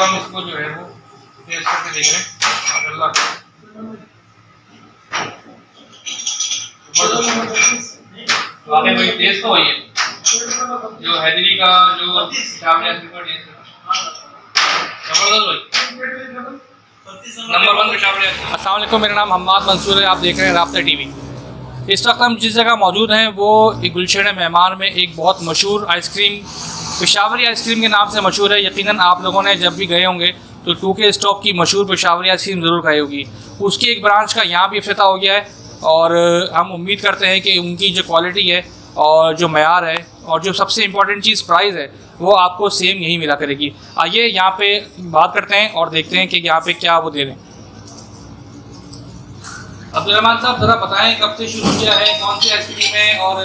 अब हम इसको जो है वो टेस्ट करके देख रहे हैं। वाकई भाई टेस्ट तो वही है जो हैदरी का, जो शामली आइसक्रीम का टेस्ट है, जबरदस्त भाई, नंबर 1 पे शामली आइसक्रीम। अस्सलाम वालेकुम, मेरा नाम हम्माद मंसूर है, आप देख रहे हैं राब्ता टीवी। इस वक्त हम जिस जगह मौजूद हैं वो एक गुलशन मेहमान में एक बहुत मशहूर आइसक्रीम, पेशावरी आइसक्रीम के नाम से मशहूर है। यकीनन आप लोगों ने जब भी गए होंगे तो 2K स्टॉप की मशहूर पेशावरी आइसक्रीम ज़रूर खाई होगी। उसकी एक ब्रांच का यहाँ भी इफ्तिताह हो गया है और हम उम्मीद करते हैं कि उनकी जो क्वालिटी है और जो मयार है और जो सबसे इम्पॉर्टेंट चीज़ प्राइस है वो आपको सेम यही मिला करेगी। आइए यहाँ पे बात करते हैं और देखते हैं कि यहाँ पे क्या वो दे रहे हैं। अब्दुलरहमान साहब ज़रा बताएं कब से शुरू किया है, कौन सी आइसक्रीम है और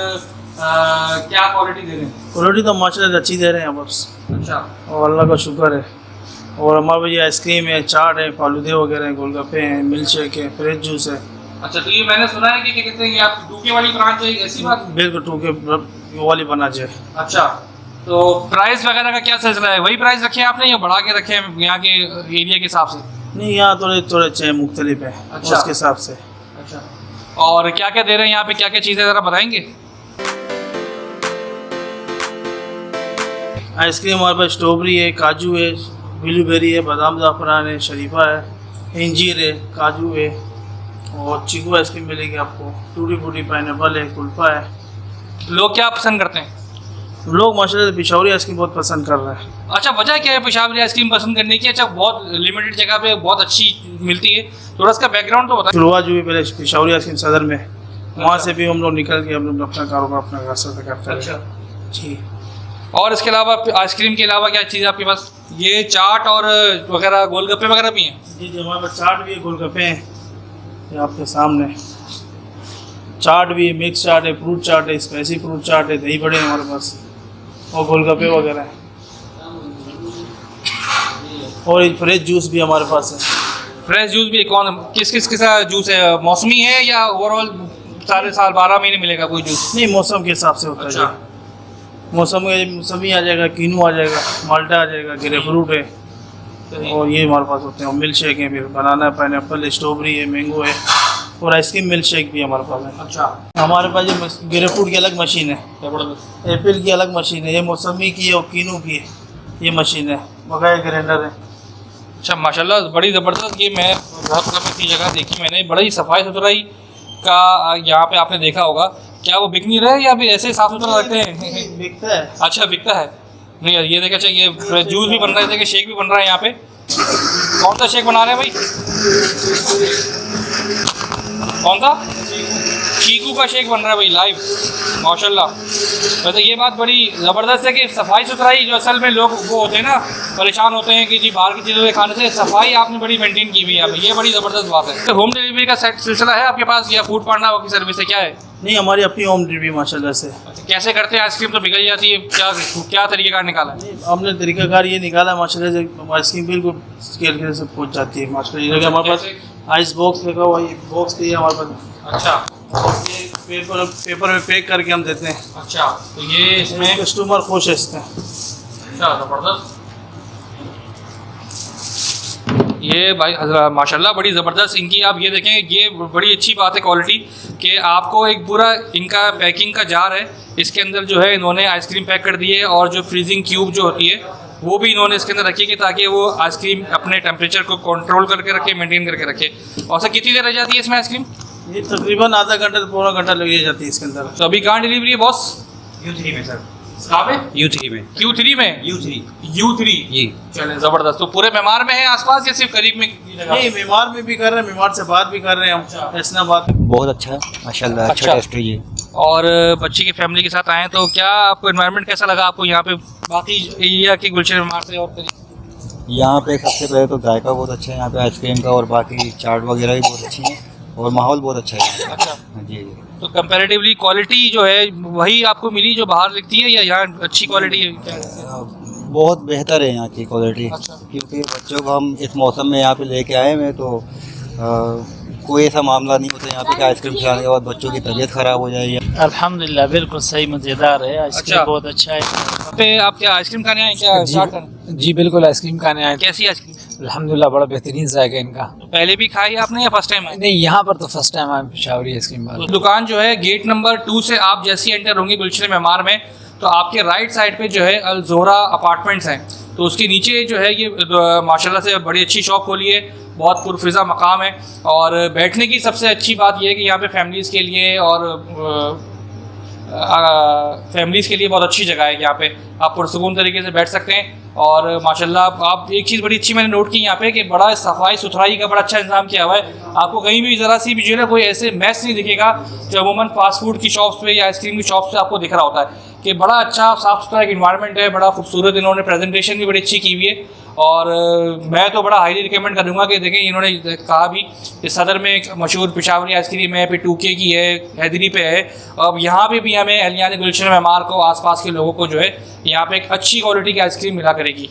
क्या क्वालिटी दे रहे हैं? क्वालिटी तो माशाल्लाह अच्छी दे रहे हैं बस। अच्छा, और अल्लाह का शुक्र है। और हमारे पास ये आइसक्रीम है, चाट है, फालूदे वगैरह हैं, गोलगप्पे हैं, मिल्क शेक है, फ्रेश जूस है। अच्छा, तो ये मैंने सुना है कि क्या कहते हैं ये आप 2K वाली ब्रांच है, ऐसी बात? बिल्कुल 2K वाली बना जाए। अच्छा, तो प्राइस वगैरह का क्या सिलसिला है? वही प्राइस रखे हैं आपने या बढ़ा के रखे हैं यहाँ के एरिया के हिसाब से? नहीं, यहाँ थोड़े थोड़े अच्छे मुख्तलिफ है। अच्छा, उसके हिसाब से। अच्छा, और क्या क्या दे रहे हैं यहाँ पे, क्या क्या चीज़ें ज़रा बताएंगे? आइसक्रीम हमारे पास स्ट्रॉबेरी है, काजू है, ब्लूबेरी है, बादाम ज़ाफ़रान है, शरीफा है, इंजीर है, काजू है और चीकू आइसक्रीम मिलेगी आपको, टूटी फूटी, पाइनएप्पल है, कुल्फा है। लोग क्या पसंद करते हैं? लोग माशाल्लाह पेशावरी आइसक्रीम बहुत पसंद कर रहे हैं। अच्छा, वजह क्या है पेशावरी आइसक्रीम पसंद करने की? अच्छा, बहुत लिमिटेड जगह पे बहुत अच्छी मिलती है, थोड़ा इसका बैकग्राउंड तो बताएं। शुरुआत जो है पहले पेशावरी आइसक्रीम सदर में, वहाँ से भी हम लोग निकल के हम लोग अपना कारोबार अपना घर से करते हैं। अच्छा जी। और इसके अलावा आइसक्रीम के अलावा क्या चीज़ है आपके पास? ये चाट और वगैरह गोलगप्पे वगैरह भी हैं? जी जी, हमारे पास चाट भी है, गोलगप्पे हैं, ये आपके सामने चाट भी है, मिक्स चाट है, फ्रूट चाट है, स्पाइसी फ्रूट चाट है, दही बड़े हैं हमारे पास और गोलगप्पे वगैरह हैं। और एक फ्रेश जूस भी हमारे पास है। फ्रेश जूस भी? कौन किस किस का जूस है? मौसमी है या ओवरऑल सारे साल 12 महीने मिलेगा कोई जूस? नहीं, मौसम के हिसाब से होता है। अच्छा, मौसमी आ जाएगा, कीनू आ जाएगा, माल्टा आ जाएगा, ग्रेप फ्रूट है और ये हमारे पास होते हैं। मिल्क शेक है, फिर बनाना, पाइनएप्पल, स्ट्रॉबेरी है, मैंगो है और आइसक्रीम मिल्क शेक भी हमारे पास है। अच्छा, हमारे पास ये ग्रेप फ्रूट की अलग मशीन है, जबरदस्त। एप्पल की अलग मशीन है, ये मौसमी की है और कीनू की है, ये मशीन है, बकाया ग्राइंडर है। अच्छा, माशाल्लाह बड़ी ज़बरदस्त। ये मैं बहुत कम ऐसी जगह देखी मैंने, बड़ी सफाई सुथराई का यहाँ पे आपने देखा होगा। क्या वो बिक नहीं रहा है या फिर ऐसे साफ सुथरा रखते हैं? बिकता है। अच्छा, बिकता है। नहीं यार, ये देखा चाहिए, ये जूस भी बन रहा है, देखिए शेक भी बन रहा है यहाँ पे। कौन सा शेक बना रहे हैं भाई? कौन सा? चीकू का शेक बन रहा है भाई, लाइव, माशाल्लाह। वैसे ये बात बड़ी ज़बरदस्त है कि सफाई सुथराई, जो असल में लोग वो होते हैं ना परेशान होते हैं कि जी बाहर की चीज़ों के खाने से, सफाई आपने बड़ी मेंटेन की हुई है यहाँ पे, ये बड़ी ज़बरदस्त बात है। तो होम डिलीवरी का सिलसिला है आपके पास या फूड पांडा की सर्विस है, क्या है? नहीं, हमारी अपनी होम डिलीवरी माशाल्लाह से। कैसे करते हैं? आइसक्रीम तो बिगड़ जाती है, क्या क्या तरीक़ेकार निकाला है? हमने तरीक़ाकार ये निकाला माशाल्लाह से, आइसक्रीम बिल्कुल स्केल से पहुँच जाती है माशाल्लाह। ये हमारे पास आइस बॉक्स लगा हुआ, ये बॉक्स भी है हमारे पास। अच्छा, ये पेपर में पैक करके हम देते हैं। अच्छा, तो ये इसमें कस्टमर खुश है इसमें। अच्छा, ज़बरदस्त। ये भाई माशाल्लाह बड़ी ज़बरदस्त इनकी, आप ये देखें, ये बड़ी अच्छी बात है क्वालिटी कि आपको एक पूरा इनका पैकिंग का जार है, इसके अंदर जो है इन्होंने आइसक्रीम पैक कर दी है और जो फ्रीजिंग क्यूब जो होती है वो भी इन्होंने इसके अंदर रखी है ताकि वो आइसक्रीम अपने टेम्परेचर को कंट्रोल करके रखे, मेंटेन करके रखे। और सर कितनी देर रह जाती है इसमें आइसक्रीम? ये तकरीबन आधा घंटा से पौना घंटा लग जाती है इसके अंदर। तो अभी कहाँ डिलीवरी है बॉस? U3 में सर। कहाँ पे? U3 में। Q3 में? U3 जी। चलें, ज़बरदस्त। तो पूरे मेमार में है आसपास या सिर्फ करीब में? नहीं, मेमार में भी कर रहे हैं, मेमार से बात भी कर रहे हैं हम, इस्लामाबाद। बहुत अच्छा है माशाल्लाह, अच्छा टेस्ट है ये। और बच्ची की फैमिली के साथ आए तो क्या आपको एनवायरनमेंट कैसा लगा आपको यहाँ पे बाकी एरिया के गुलशन मेमार से? और यहाँ पे सबसे पहले तो जायका बहुत अच्छा है यहाँ पे आइसक्रीम का, और बाकी चाट वगैरह भी बहुत अच्छी है और माहौल बहुत अच्छा है। अच्छा जी। तो कंपैरेटिवली क्वालिटी जो है वही आपको मिली जो बाहर लिखती है या यहाँ अच्छी क्वालिटी है? बहुत बेहतर है यहाँ की क्वालिटी। अच्छा। क्योंकि बच्चों को हम इस मौसम में यहाँ पे लेके आए हैं तो कोई ऐसा मामला नहीं होता यहाँ पे कि आइसक्रीम खिलाने के बाद बच्चों की तबीयत ख़राब हो जाएगी। अल्हम्दुलिल्लाह बिल्कुल सही, मज़ेदार है आइसक्रीम, अच्छा। बहुत अच्छा है। पे आप क्या आइसक्रीम खाने आए क्या? चाट खाने? जी बिल्कुल, आइसक्रीम खाने आए थे। कैसी आइसक्रीम? अल्हम्दुलिल्लाह बड़ा बेहतरीन जायका इनका। पहले भी खाई आपने या फर्स्ट टाइम आए? नहीं, यहाँ पर तो फर्स्ट टाइम आए पेशावरी आइसक्रीम वाले। दुकान जो है गेट नंबर 2 से आप जैसे ही एंटर होंगे गुलशन मेमार में, तो आपके राइट साइड पे जो है अल ज़ोहरा अपार्टमेंट्स हैं, तो उसके नीचे जो है ये माशाल्लाह से बड़ी अच्छी शॉप खोली है, बहुत पुरफिज़ा मकाम है। और बैठने की सबसे अच्छी बात यह है कि यहाँ पे फैमिलीज़ के लिए और फैमिलीज़ के लिए बहुत अच्छी जगह है। यहाँ पे आप पुरसुकून तरीके से बैठ सकते हैं। और माशाल्लाह आप एक चीज़ बड़ी अच्छी मैंने नोट की यहाँ पे कि बड़ा सफाई सुथराई का बड़ा अच्छा इंतजाम किया हुआ है। आपको कहीं भी ज़रा सी भी जो है ना कोई ऐसे मैस नहीं दिखेगा जो अमूमन फास्ट फूड की शॉप्स पे या आइसक्रीम की शॉप्स पे आपको दिख रहा होता है। कि बड़ा अच्छा साफ़ सुथरा एक इन्वायरमेंट है, बड़ा खूबसूरत, इन्होंने प्रेजेंटेशन भी बड़ी अच्छी की हुई है। और मैं तो बड़ा हाईली रिकमेंड करूँगा कि देखें, इन्होंने कहा भी कि सदर में एक मशहूर पेशावरी आइसक्रीम है, फिर 2K की है, हैदरी पे है। अब यहाँ पे भी हमें अहलियान गुलशन मेमार को आसपास के लोगों को जो है यहाँ पे एक अच्छी क्वालिटी की आइसक्रीम मिला करेगी।